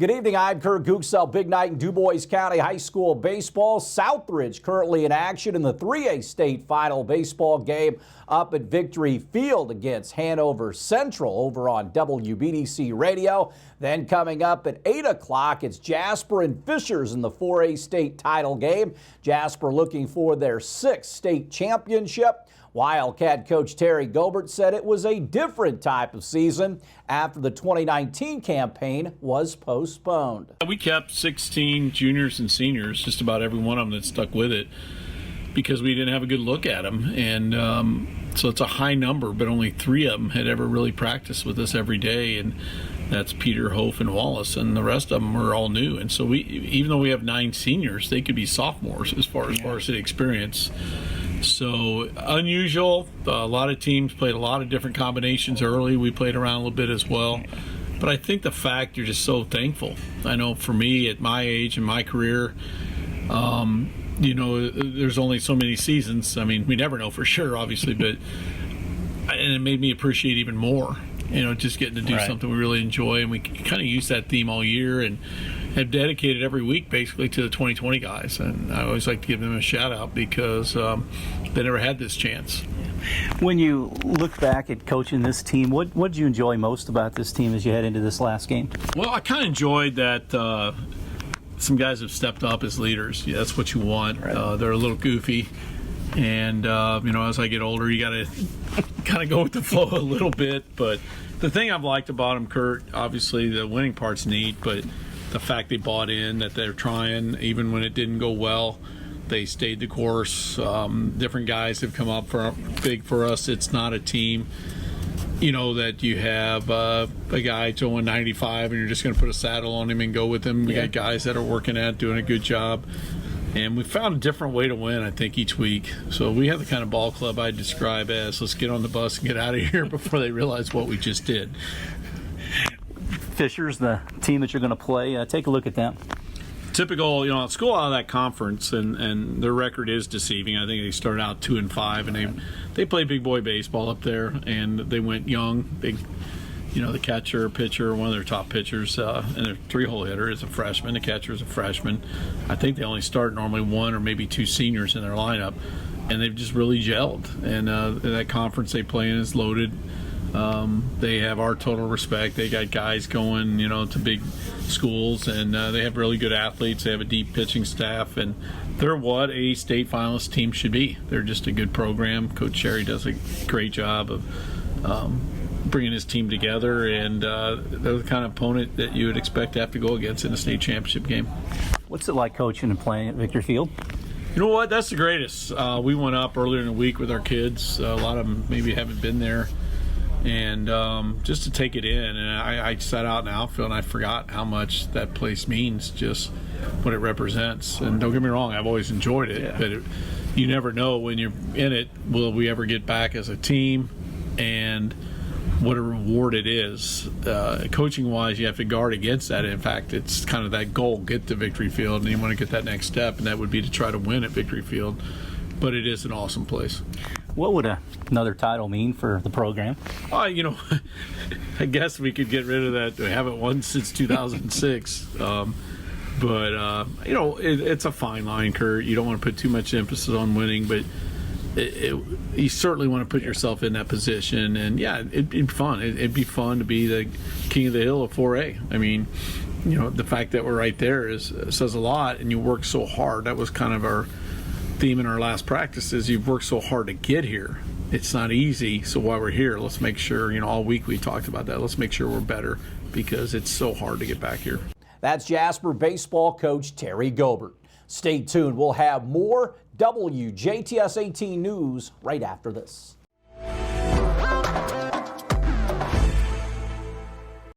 Good evening, I'm Kurt Gutgsell. Big night in DuBois County High School baseball. Southridge currently in action in the 3A state final baseball game up at Victory Field against Hanover Central over on WBDC radio. Then coming up at 8 o'clock, it's Jasper and Fishers in the 4A state title game. Jasper looking for their 6th state championship. Wildcat coach Terry Gobert said it was a different type of season after the 2019 campaign was postponed. We kept 16 juniors and seniors, just about every one of them that stuck with it, because we didn't have a good look at them. And so it's a high number, but only 3 of them had ever really practiced with us every day. And that's Peter, Hof, and Wallace, and the rest of them were all new. And so we, even though we have 9 seniors, they could be sophomores as far as varsity experience. So unusual. A lot of teams played a lot of different combinations early. We played around a little bit as well. But I think the fact you're just so thankful. I know for me at my age and my career, you know, there's only so many seasons. I mean, we never know for sure, obviously, but and it made me appreciate even more. You know, just getting to do something we really enjoy, and we kind of use that theme all year and have dedicated every week basically to the 2020 guys. And I always like to give them a shout out because they never had this chance. When you look back at coaching this team, what did you enjoy most about this team as you head into this last game? Well, I kind of enjoyed that some guys have stepped up as leaders. Yeah, that's what you want. They're a little goofy. And, you know, as I get older, you got to kind of go with the flow a little bit. But the thing I've liked about them, Kurt, obviously the winning part's neat, but the fact they bought in, that they're trying, even when it didn't go well, they stayed the course. Different guys have come up big for us. It's not a team, you know, that you have a guy throwing 95 and you're just going to put a saddle on him and go with him. We got guys that are working at doing a good job. And we found a different way to win, I think, each week. So we have the kind of ball club I describe as, let's get on the bus and get out of here before they realize what we just did. Fishers, the team that you're going to play, take a look at them. Typical, you know, school out of that conference, and their record is deceiving. I think they started out 2-5, and they play big boy baseball up there, and they went young, big. You know, the catcher, pitcher, one of their top pitchers, and their 3-hole hitter is a freshman. The catcher is a freshman. I think they only start normally 1 or maybe 2 seniors in their lineup, and they've just really gelled. And that conference they play in is loaded. They have our total respect. They got guys going, you know, to big schools, and they have really good athletes. They have a deep pitching staff, and they're what a state finalist team should be. They're just a good program. Coach Sherry does a great job of bringing his team together, and they're the kind of opponent that you would expect to have to go against in a state championship game. What's it like coaching and playing at Victory Field? You know what? That's the greatest. We went up earlier in the week with our kids. A lot of them maybe haven't been there, and just to take it in. And I sat out in the outfield, and I forgot how much that place means, just what it represents. And don't get me wrong, I've always enjoyed it, but you never know when you're in it, will we ever get back as a team, and what a reward it is. Coaching wise, you have to guard against that. In fact, it's kind of that goal, get to Victory Field, and you want to get that next step, and that would be to try to win at Victory Field. But it is an awesome place. What would another title mean for the program? You know, I guess we could get rid of that. We haven't won since 2006. But you know, it's a fine line, Kurt. You don't want to put too much emphasis on winning, but you certainly want to put yourself in that position. And yeah, it'd be fun. It'd be fun to be the king of the hill of 4A. I mean, you know, the fact that we're right there says a lot, and you work so hard. That was kind of our theme in our last practice, is you've worked so hard to get here. It's not easy, so while we're here, let's make sure, you know, all week we talked about that, let's make sure we're better, because it's so hard to get back here. That's Jasper baseball coach Terry Gobert. Stay tuned. We'll have more WJTS 18 news right after this.